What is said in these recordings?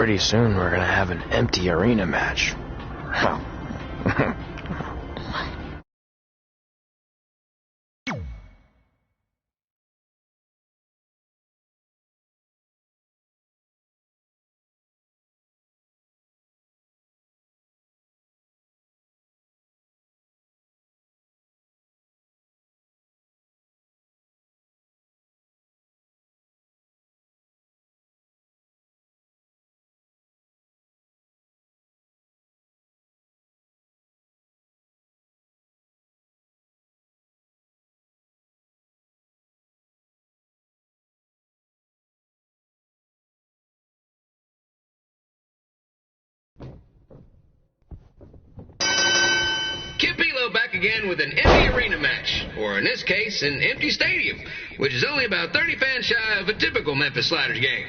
pretty soon we're gonna have an empty arena match. Back again with an empty arena match, or in this case, an empty stadium, which is only about 30 fans shy of a typical Memphis Sliders game.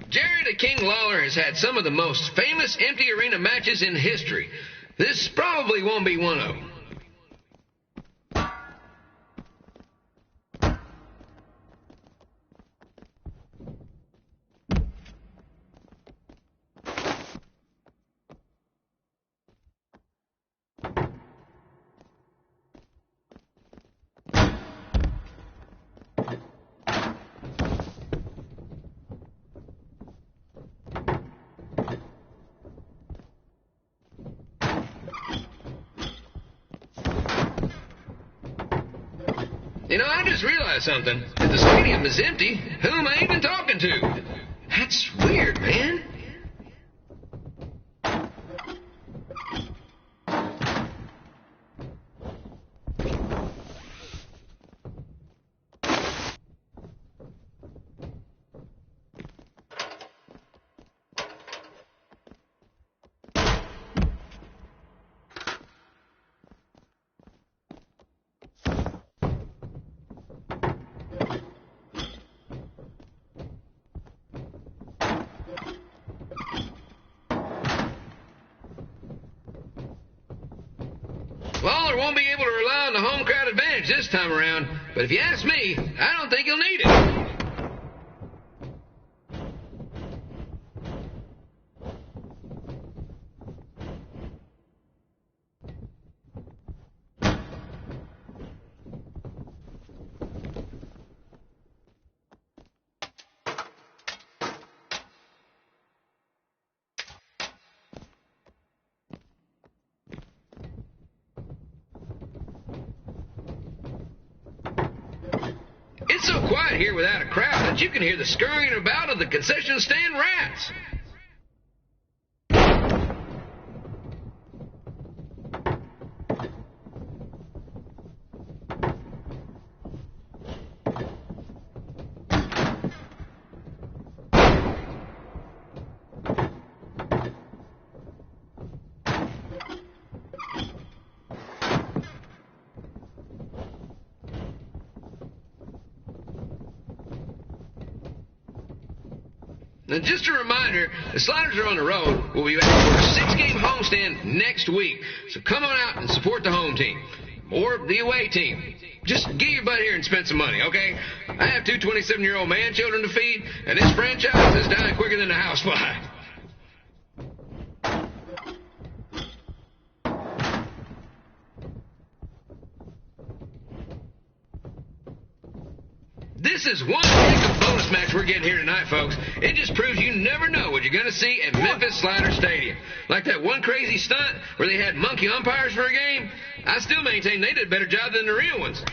Jerry the King Lawler has had some of the most famous empty arena matches in history. This probably won't be one of them. You know, I just realized something. If the stadium is empty, who am I even talking to? That's weird, man. Lawler won't be able to rely on the home crowd advantage this time around, but if you ask me, I don't think he'll need it. It's so quiet here without a crowd that you can hear the scurrying about of the concession stand rats. Now, just a reminder, the Sliders are on the road. We'll be back for a 6-game homestand next week. So come on out and support the home team. Or the away team. Just get your butt here and spend some money, okay? I have 2 27-year-old man children to feed, and this franchise is dying quicker than a housefly. This is one heck of a bonus match we're getting here tonight, folks. It just proves you never know what you're going to see at Memphis Slider Stadium. Like that one crazy stunt where they had monkey umpires for a game. I still maintain they did a better job than the real ones.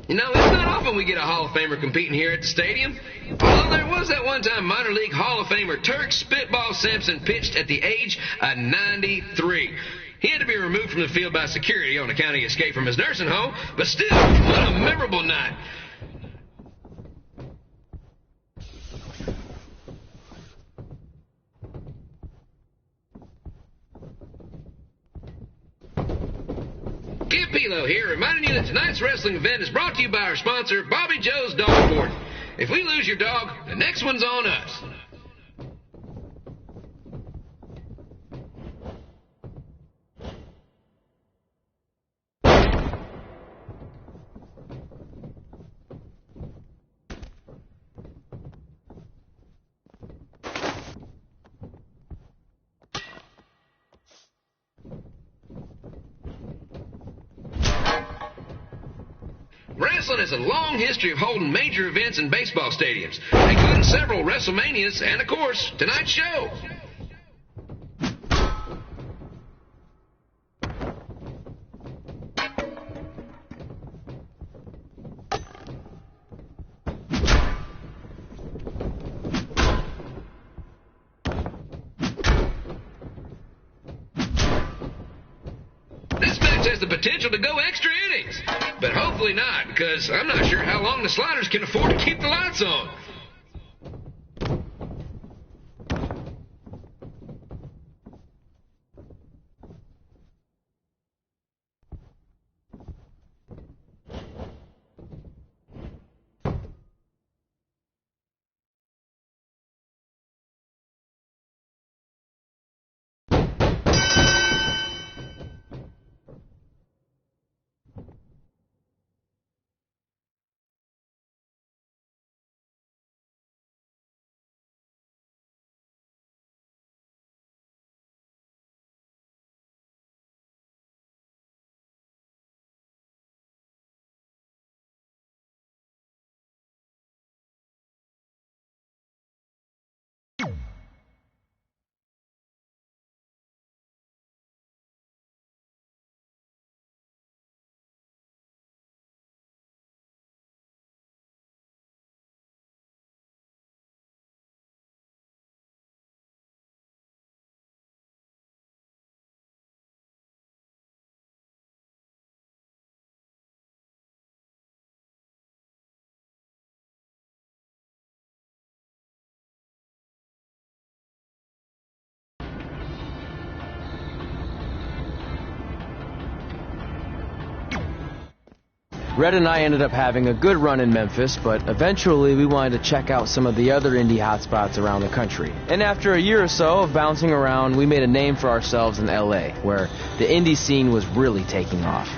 You know, it's not often we get a Hall of Famer competing here at the stadium. Although there was that one time minor league Hall of Famer Turk Spitball Simpson pitched at the age of 93. He had to be removed from the field by security on account of he escaped from his nursing home, but still, what a memorable night. Kid Pilo here, reminding you that tonight's wrestling event is brought to you by our sponsor, Bobby Joe's Dog Boarding. If we lose your dog, the next one's on us. Wrestling has a long history of holding major events in baseball stadiums, including several WrestleManias and, of course, tonight's show. This match has the potential to go extra innings, but hopefully not, because I'm not sure how long the Sliders can afford to keep the lights on. Red and I ended up having a good run in Memphis, but eventually we wanted to check out some of the other indie hotspots around the country. And after a year or so of bouncing around, we made a name for ourselves in LA, where the indie scene was really taking off.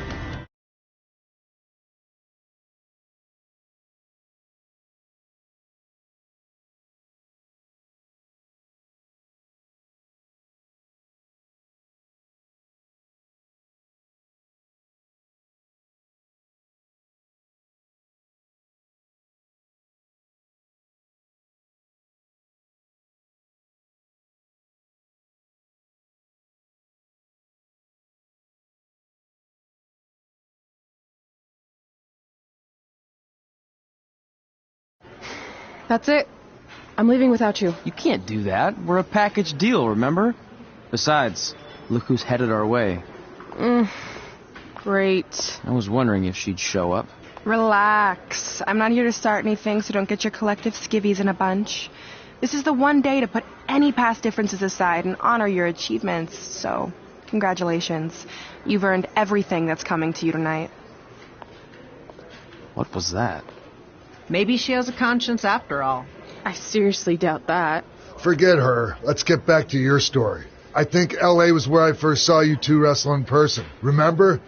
That's it. I'm leaving without you. You can't do that. We're a package deal, remember? Besides, look who's headed our way. Great. I was wondering if she'd show up. Relax. I'm not here to start anything, so don't get your collective skivvies in a bunch. This is the one day to put any past differences aside and honor your achievements, so congratulations. You've earned everything that's coming to you tonight. What was that? Maybe she has a conscience after all. I seriously doubt that. Forget her. Let's get back to your story. I think L.A. was where I first saw you two wrestle in person. Remember?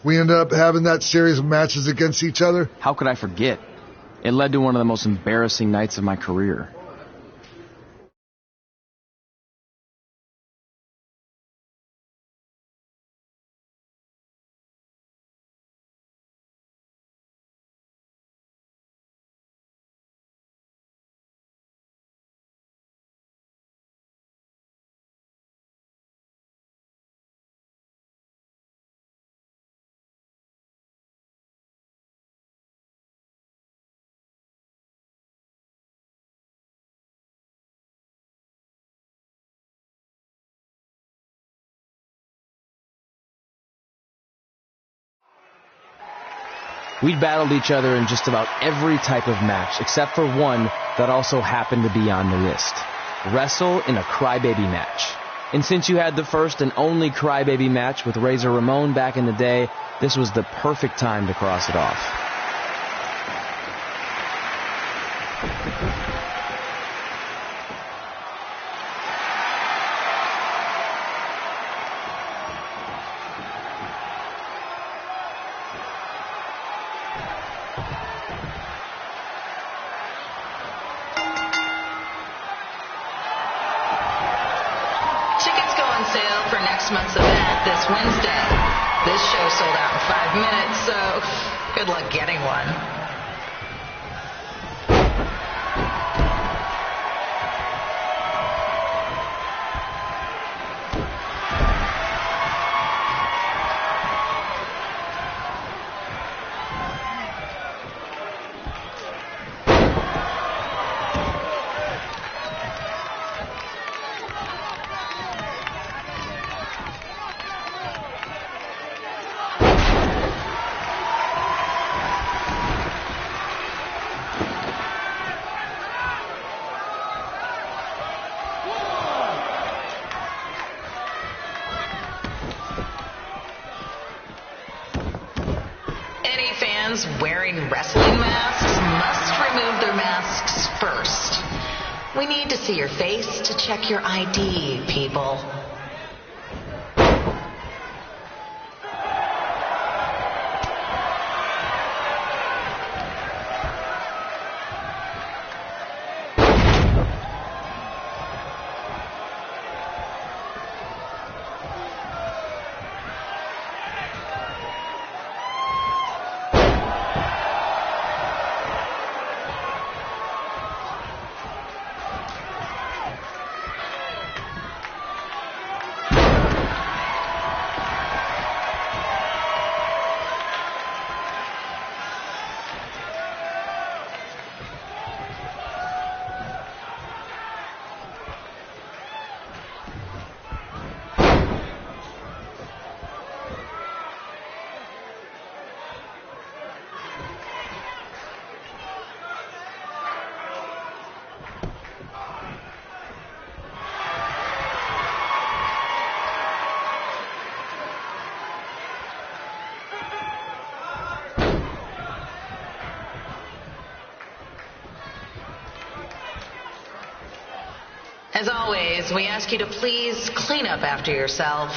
We ended up having that series of matches against each other. How could I forget? It led to one of the most embarrassing nights of my career. We'd battled each other in just about every type of match, except for one that also happened to be on the list. Wrestle in a crybaby match. And since you had the first and only crybaby match with Razor Ramon back in the day, this was the perfect time to cross it off. Tickets go on sale for next month's event this Wednesday. This show sold out in 5 minutes, so good luck getting one. Fans wearing wrestling masks must remove their masks first. We need to see your face to check your ID, people. As always, we ask you to please clean up after yourself.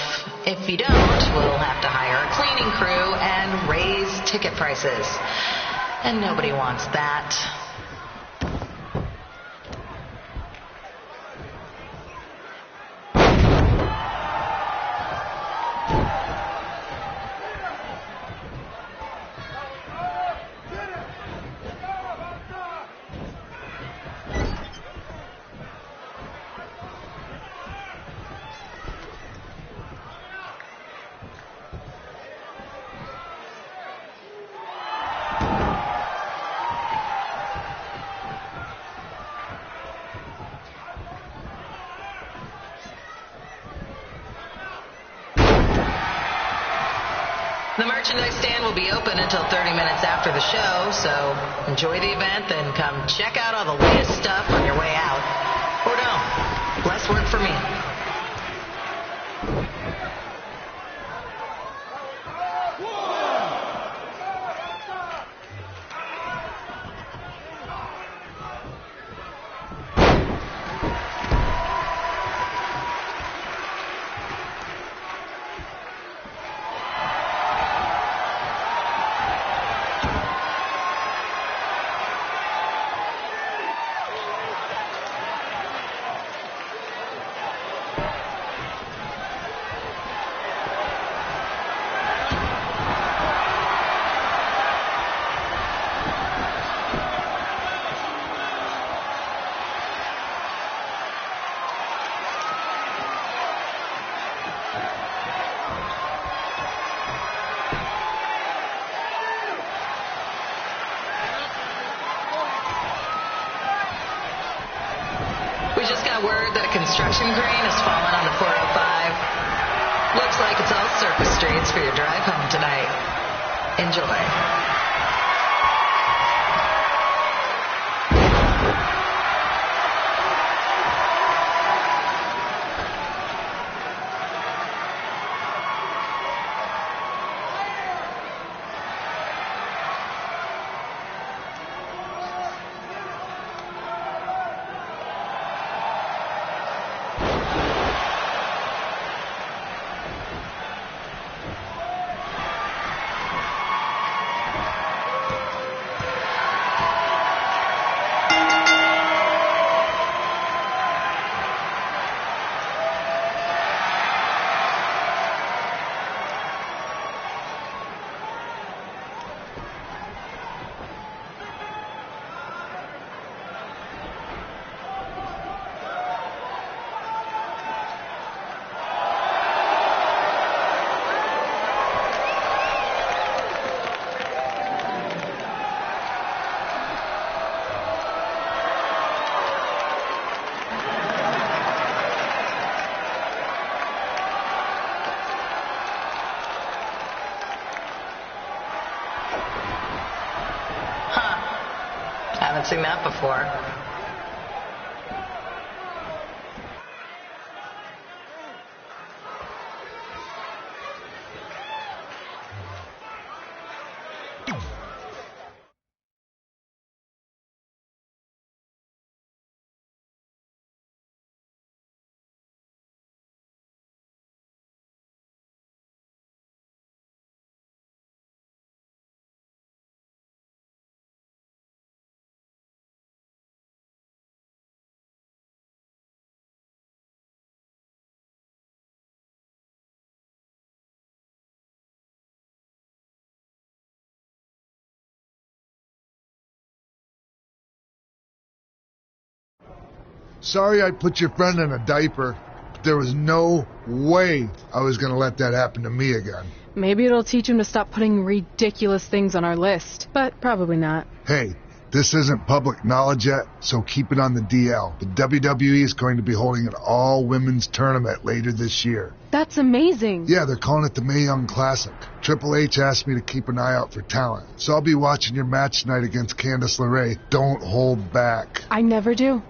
If you don't, we'll have to hire a cleaning crew and raise ticket prices. And nobody wants that. The merchandise stand will be open until 30 minutes after the show, so enjoy the event, then come check out all the latest stuff on your way out. Or don't. Less work for me. We just got word that a construction crane has fallen on the 405. Looks like it's all surface streets for your drive home tonight. Enjoy. Haven't seen that before. Sorry I put your friend in a diaper, but there was no way I was going to let that happen to me again. Maybe it'll teach him to stop putting ridiculous things on our list, but probably not. Hey, this isn't public knowledge yet, so keep it on the DL. The WWE is going to be holding an all-women's tournament later this year. That's amazing. Yeah, they're calling it the Mae Young Classic. Triple H asked me to keep an eye out for talent, so I'll be watching your match tonight against Candice LeRae. Don't hold back. I never do.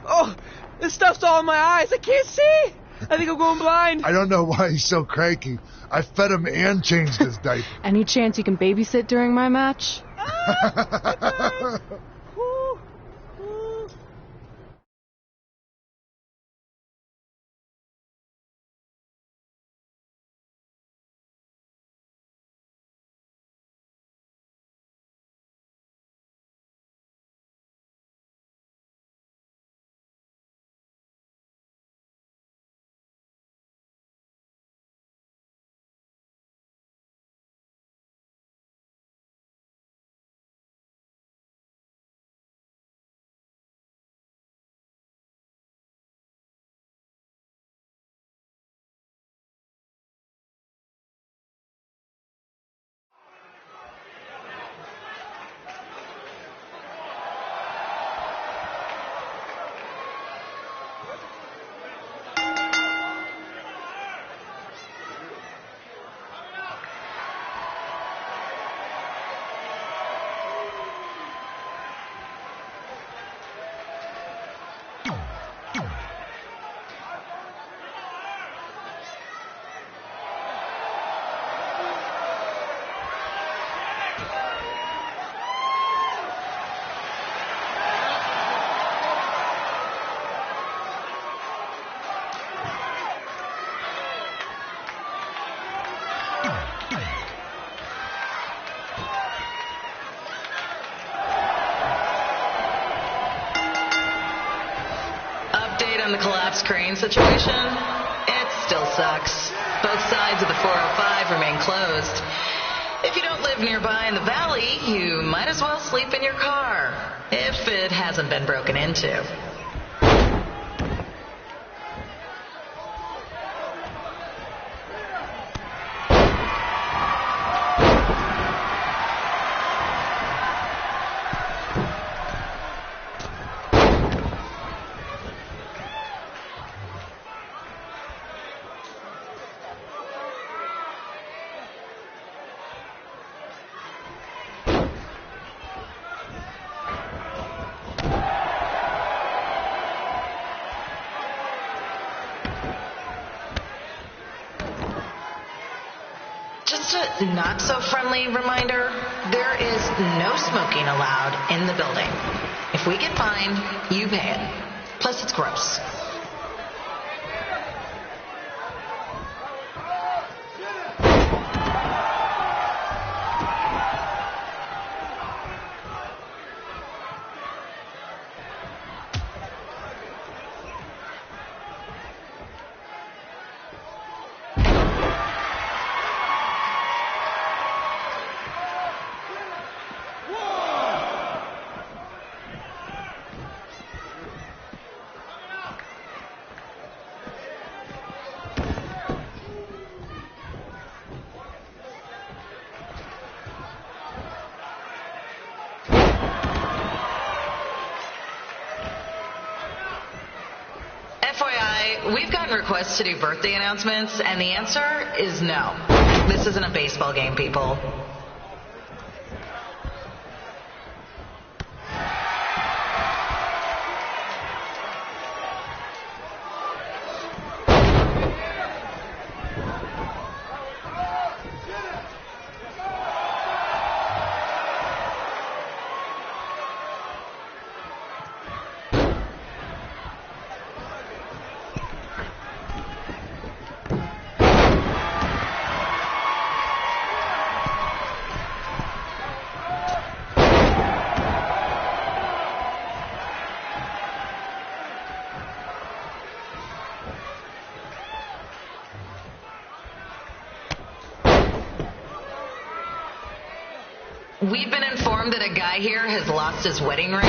Oh, this stuff's all in my eyes. I can't see. I think I'm going blind. I don't know why he's so cranky. I fed him and changed his diaper. Any chance you can babysit during my match? On the collapsed crane situation, it still sucks. Both sides of the 405 remain closed. If you don't live nearby in the valley, you might as well sleep in your car, if it hasn't been broken into. Just a not-so-friendly reminder, there is no smoking allowed in the building. If we get fined, you pay it. Plus, it's gross. FYI, we've gotten requests to do birthday announcements, and the answer is no. This isn't a baseball game, people. We've been informed that a guy here has lost his wedding ring.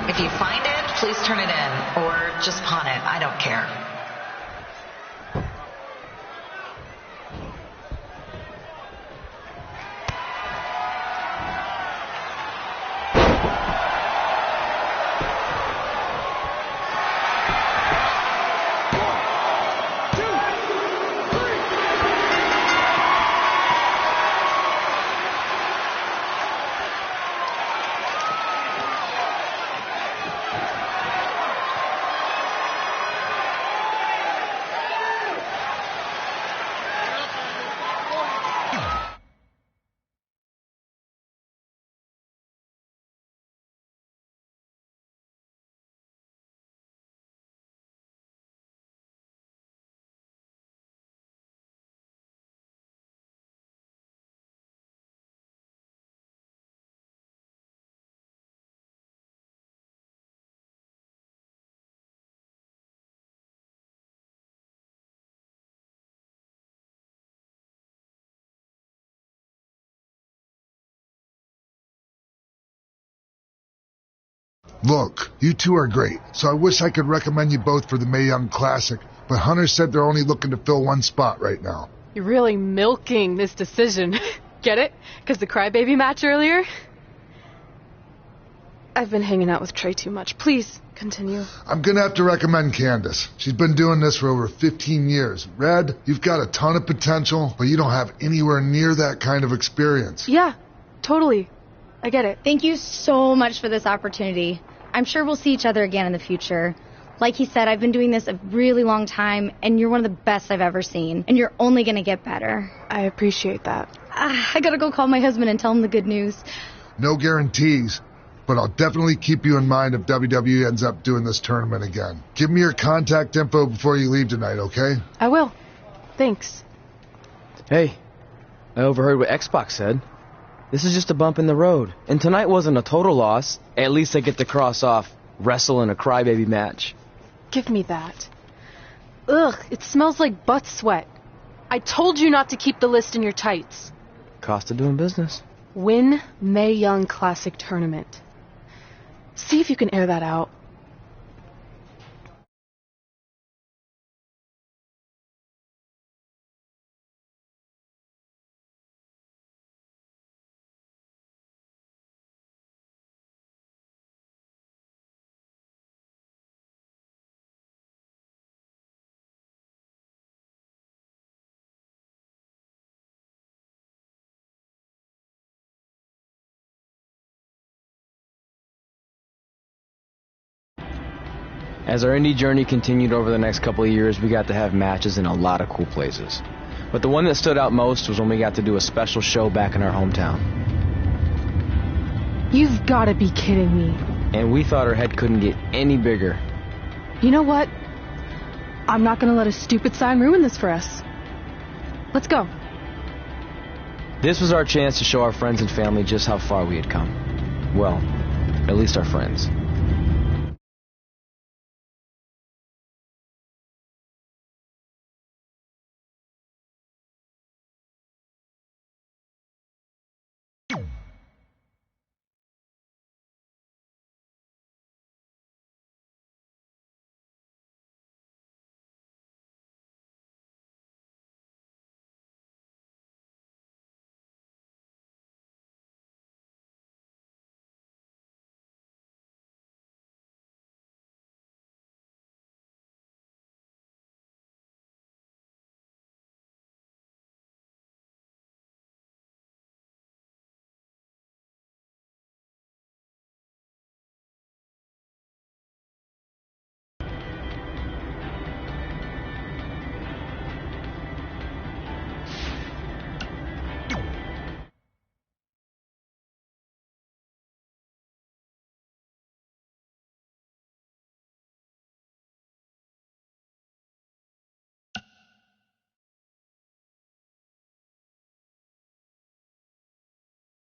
If you find it, please turn it in, or just pawn it. I don't care. Look, you two are great, so I wish I could recommend you both for the Mae Young Classic, but Hunter said they're only looking to fill one spot right now. You're really milking this decision. Get it? Because the crybaby match earlier? I've been hanging out with Trey too much. Please, continue. I'm gonna have to recommend Candace. She's been doing this for over 15 years. Red, you've got a ton of potential, but you don't have anywhere near that kind of experience. Yeah, totally. I get it. Thank you so much for this opportunity. I'm sure we'll see each other again in the future. Like he said, I've been doing this a really long time, and you're one of the best I've ever seen. And you're only going to get better. I appreciate that. I gotta go call my husband and tell him the good news. No guarantees, but I'll definitely keep you in mind if WWE ends up doing this tournament again. Give me your contact info before you leave tonight, okay? I will. Thanks. Hey, I overheard what Xbox said. This is just a bump in the road. And tonight wasn't a total loss. At least I get to cross off wrestle in a crybaby match. Give me that. Ugh, it smells like butt sweat. I told you not to keep the list in your tights. Cost of doing business. Win Mae Young Classic Tournament. See if you can air that out. As our indie journey continued over the next couple of years, we got to have matches in a lot of cool places. But the one that stood out most was when we got to do a special show back in our hometown. You've got to be kidding me. And we thought our head couldn't get any bigger. You know what? I'm not going to let a stupid sign ruin this for us. Let's go. This was our chance to show our friends and family just how far we had come. Well, at least our friends.